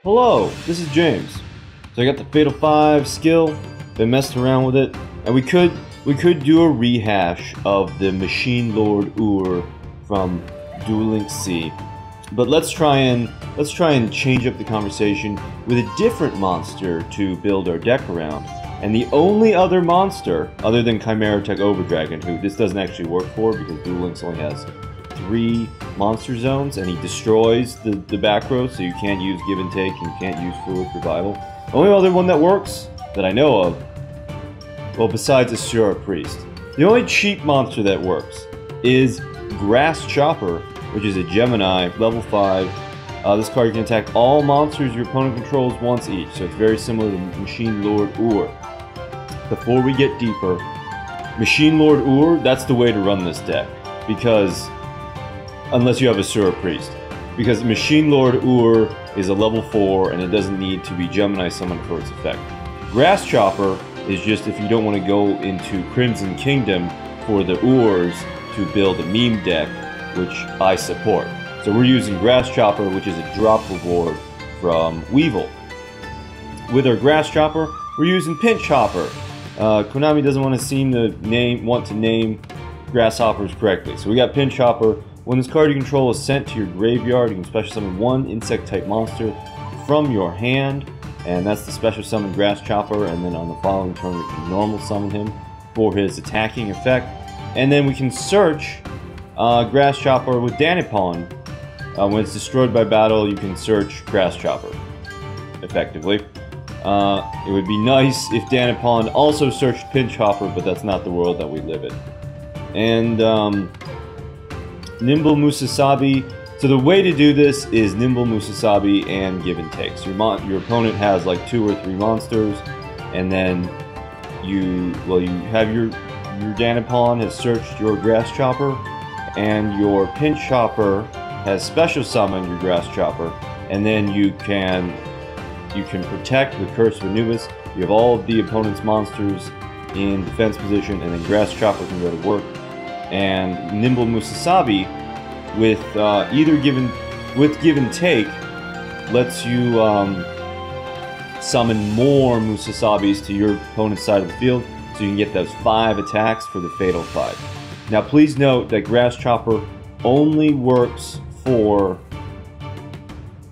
Hello, this is James. So I got the Fatal 5 skill, been messing around with it, and we could do a rehash of the Machine Lord Ur from Duel C. But let's try and change up the conversation with a different monster to build our deck around. And the only other monster, other than Chimera Tech Overdragon, who this doesn't actually work for because Duel Links only has 3 monster zones, and he destroys the back row, so you can't use Give and Take, and you can't use Fluid Revival. The only other one that works, that I know of, well, besides Asura Priest, the only cheap monster that works is Grasschopper, which is a Gemini, level 5. This card can attack all monsters your opponent controls once each, so it's very similar to Machine Lord Ur. Before we get deeper, Machine Lord Ur, that's the way to run this deck, because unless you have Asura Priest, because Machine Lord Ur is a level 4 and it doesn't need to be Gemini summoned for its effect. Grasschopper is just if you don't want to go into Crimson Kingdom for the Urs to build a meme deck, which I support. So we're using Grasschopper, which is a drop reward from Weevil. With our Grasschopper, we're using Pinch Hopper. Konami doesn't want to name grasshoppers correctly. So we got Pinch Hopper. When this card you control is sent to your graveyard, you can special summon 1 insect-type monster from your hand, and that's the special summon Grasschopper, and then on the following turn we can normal summon him for his attacking effect. And then we can search Grasschopper with Danipon. When it's destroyed by battle, you can search Grasschopper, effectively. It would be nice if Danipon also searched Pinch Hopper, but that's not the world that we live in. And Nimble Musasabi. So the way to do this is Nimble Musasabi and Give and Take. So your opponent has like 2 or 3 monsters, and then you have your Danipon has searched your Grasschopper, and your Pinch Hopper has special summoned your Grasschopper, and then you can protect with Curse of Anubis. You have all of the opponent's monsters in defense position, and then Grasschopper can go to work. And Nimble Musasabi with Give and Take lets you summon more Musasabis to your opponent's side of the field, so you can get those 5 attacks for the Fatal 5. Now please note that Grasschopper only works for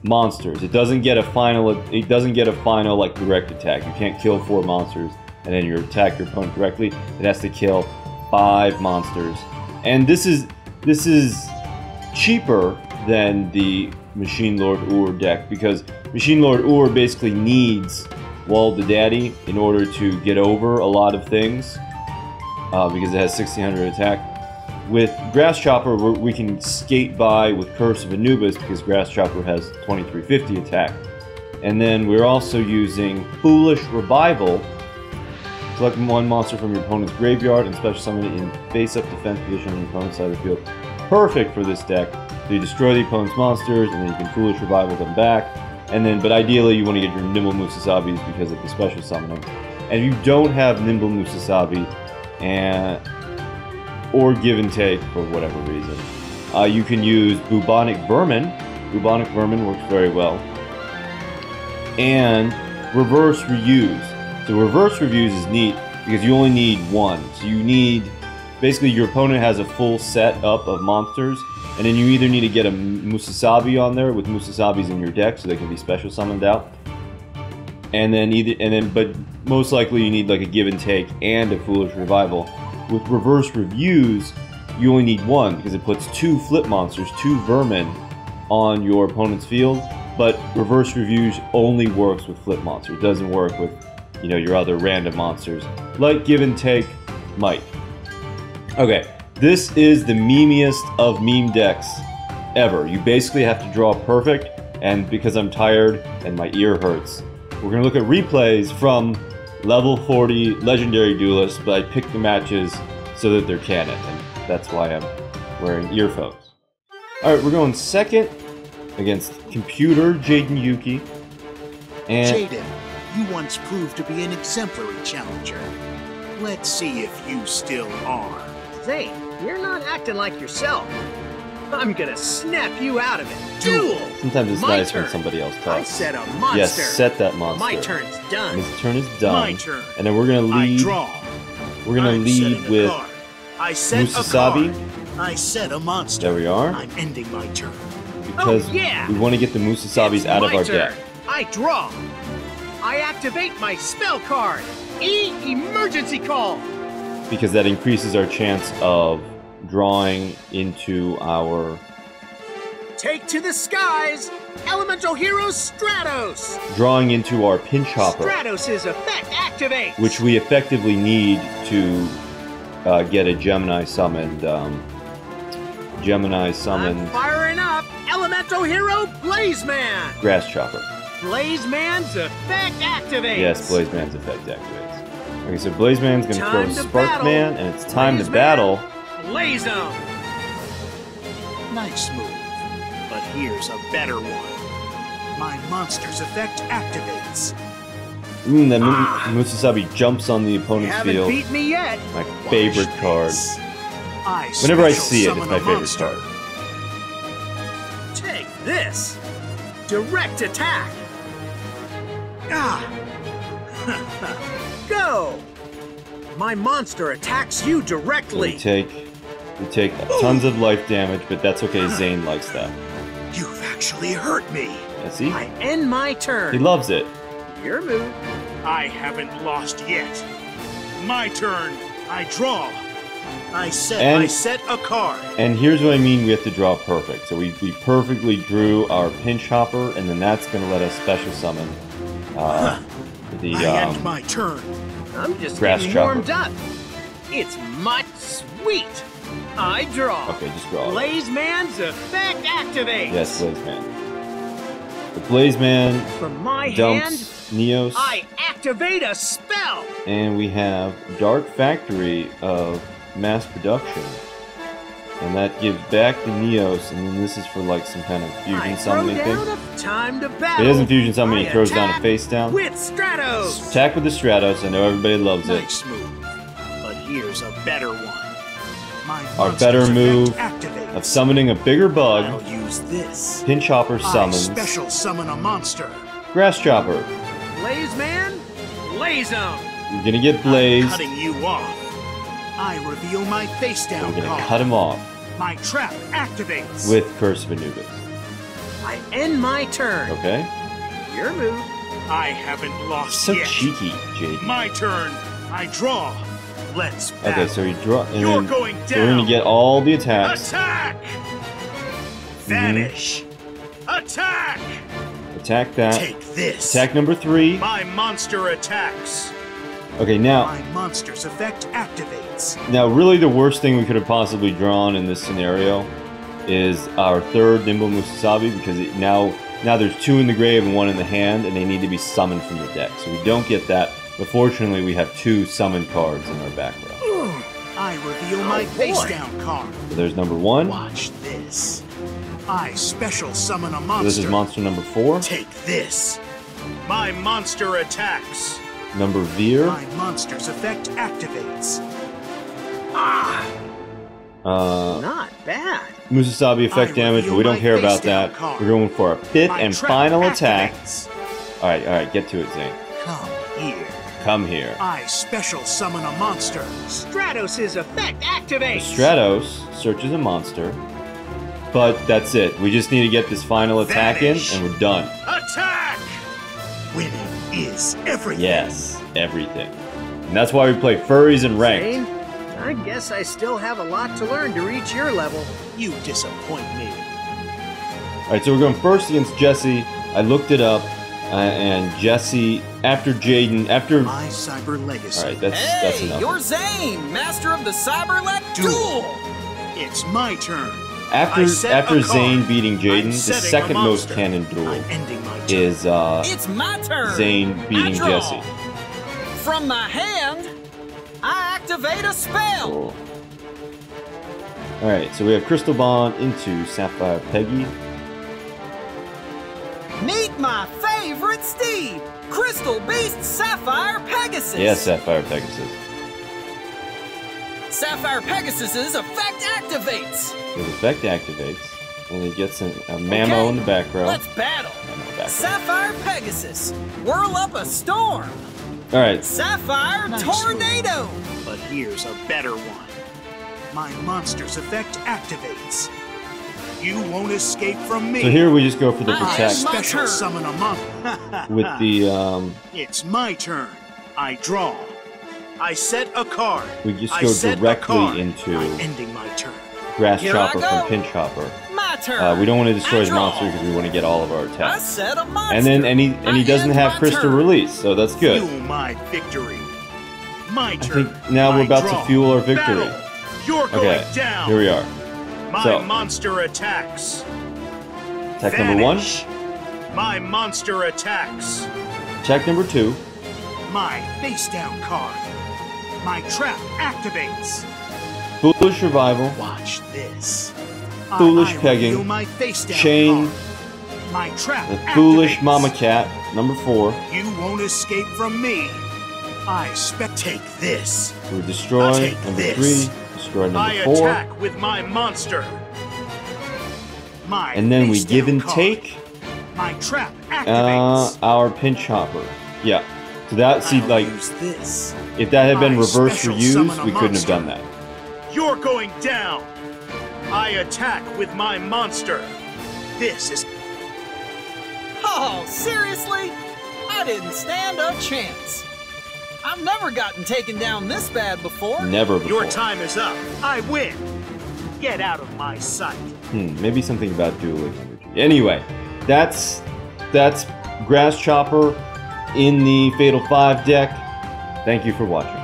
monsters. It doesn't get a final like direct attack. You can't kill 4 monsters and then you attack your opponent directly. It has to kill 5 monsters. And this is cheaper than the Machine Lord Ur deck, because Machine Lord Ur basically needs Wall the Daddy in order to get over a lot of things, because it has 1600 attack. With Grasschopper, we can skate by with Curse of Anubis because Grasschopper has 2350 attack. And then we're also using Foolish Revival. Select 1 monster from your opponent's graveyard and special summon it in face-up defense position on your opponent's side of the field. Perfect for this deck. So you destroy the opponent's monsters, and then you can Foolish Revival them back. But ideally you want to get your Nimble Musasabis because of the special summoning. And if you don't have Nimble Musasabi or Give and Take for whatever reason, you can use Bubonic Vermin. Bubonic Vermin works very well. And Reverse Reuse. So Reverse Reuse is neat because you only need 1. So you need, basically your opponent has a full set up of monsters, and then you either need to get a Musasabi on there with Musasabis in your deck so they can be special summoned out, but most likely you need like a Give and Take and a Foolish Revival. With Reverse Reviews, you only need 1 because it puts 2 flip monsters, 2 vermin, on your opponent's field. But Reverse Reviews only works with flip monsters. It doesn't work with, your other random monsters like Give and Take might. Okay, this is the memeiest of meme decks ever. You basically have to draw perfect, and because I'm tired and my ear hurts, we're gonna look at replays from level 40 Legendary Duelists, but I picked the matches so that they're canon, and that's why I'm wearing earphones. Alright, we're going second against Computer Jaden Yuki. And Jaden, you once proved to be an exemplary challenger. Let's see if you still are. Zane, you're not acting like yourself. I'm gonna snap you out of it. Duel! Sometimes it's My nice when turn. somebody else I talks. set a monster. Yes, set that monster. My turn's done. His turn is done. My turn. And then we're gonna I lead. draw. We're gonna I'm lead setting a with card. I set Musasabi. a card. I set a monster. There we are. I'm ending my turn. Because yeah. we want to get the Musasabis It's out of my our turn. deck. I draw. I activate my spell card. Emergency call. Because that increases our chance of drawing into our Take to the skies. Elemental hero Stratos. drawing into our pinch hopper, Stratos' effect activates. which we effectively need to get a Gemini summoned. I'm firing up Elemental hero Blazeman. Grasschopper. Blazeman's effect activates. Yes, Blazeman's effect activates. Okay, so Blazeman's gonna throw Time to Sparkman, and it's time to Blazeman. battle. Blaze him. Nice move, but here's a better one. My monster's effect activates. That Musasabi jumps on the You opponent's haven't field. beat me yet. My favorite Watch card. this. Whenever I special see it, it's summon my a favorite monster. card. Take this. Direct attack. Ah. Go. My monster attacks you So directly. we take tons of life damage, but that's okay. Zane likes that. You've actually hurt me. Yeah, see? I end my turn. He loves it. Your move. I haven't lost yet. My turn. I draw. I set a card. And here's what I mean, we have to draw perfect. So we perfectly drew our pinch hopper, and then that's going to let us special summon I end my turn. I'm just getting Grasschopper. warmed up. It's much sweet. I draw. Okay, just draw it. Blazeman's effect activates. Yes, Blazeman. The Blazeman From my hand, dumps Neos, I activate a spell. and we have Dark Factory of mass production. And that gives back the Neos, and then this is for like some kind of fusion I throw summoning thing. down a time to If battle. it doesn't fusion summon, he I throws down a attack face down. with Stratos. Attack with the Stratos, I know everybody loves it. Nice move, but here's a better one. My Our monster's better effect move activates. of summoning a bigger bug, I'll use this. Pinch Hopper I summons, special summon a monster. Grasschopper. Blazeman, blaze him. You're gonna get I'm blazed. cutting you off. I reveal my face down We're gonna card. cut him off My trap activates. with Curse of Anubis. I end my turn. Okay? Your move. I haven't lost So yet. cheeky, Jaden. My turn. I draw. Let's battle. Okay, so you draw, and You're then going so we're gonna down. get all the attacks. Attack! Vanish. Attack! Attack that. Take this. Attack number 3. My monster attacks. Okay, now, My monster's effect activates. really the worst thing we could have possibly drawn in this scenario is our third Nimble Musasabi, because now there's 2 in the grave and 1 in the hand, and they need to be summoned from the deck. So we don't get that, but fortunately we have 2 summoned cards in our back row. I reveal my face down card. So there's number 1. Watch this. I special summon a So monster. this is monster number 4. Take this. My monster attacks. Number Veer. My monster's effect activates. Not bad. Musasabi effect I damage, but reveal we don't my care about face down that. card. We're going for our 5th My and trap final attack. activates. Alright, get to it, Zane. Come here. Come here. I special summon a monster. Stratos' effect activates. Stratos searches a monster, but that's it. We just need to get this final attack Vanish. in, and we're done. Attack! Winning is everything. Yes, everything. And that's why we play furries and ranked. Zane, I guess I still have a lot to learn to reach your level. You disappoint me. Alright, so we're going first against Jesse. I looked it up, and Jesse, after Jaden, after... My cyber legacy. Alright, that's Hey, enough. you're Zane, master of the Cyberlet Duel. Duel. It's my turn. After I set after a Zane card. beating Jaden, I'm the setting a second most monster. canon duel I'm ending my turn. is It's my turn. Zane beating I draw. Jesse. From my hand, I activate a spell. Cool. Alright, so we have Crystal Bond into Sapphire Peggy. Meet my favorite Steve, Crystal Beast Sapphire Pegasus. Yeah, Sapphire Pegasus. Sapphire Pegasus's effect activates. His effect activates, and he gets a Mammo in the back row. Let's battle. Sapphire Pegasus, whirl up a storm. All right. Sapphire Tornado. But here's a better one. My monster's effect activates. You won't escape from me. So here we just go for the protect. Special summon a monk. With the It's my turn. I draw. I set a card. We just go directly into I'm ending my turn. Grasschopper from Pinch Hopper. My turn. We don't want to destroy his monster because we want to get all of our attacks. I set a monster. And he doesn't have crystal release, so that's good. Fuel my victory. My I turn. think now we're about to fuel our victory. Battle. You're going down. Here we are. My monster attacks. Attack number 1. My monster attacks. Attack number 2. My face down card. My trap activates. Foolish Revival. Watch this. Foolish I Pegging. my face down Chain. card. My trap The Foolish activates. Mama Cat. Number 4. You won't escape from me. Take this. We destroy take number this. 3. Destroy number I 4. attack with my monster. My And then we face give down and card. take My trap activates. our Pinch Hopper. Yeah. So that, see, I'll like, use this. if that had been My reversed special reused, summon a we couldn't have monster. done that. You're going down. I attack with my monster. This is... Oh, seriously? I didn't stand a chance. I've never gotten taken down this bad before. Never before. Your time is up. I win. Get out of my sight. Maybe something about dueling energy. Anyway, that's Grasschopper in the Fatal 5 deck. Thank you for watching.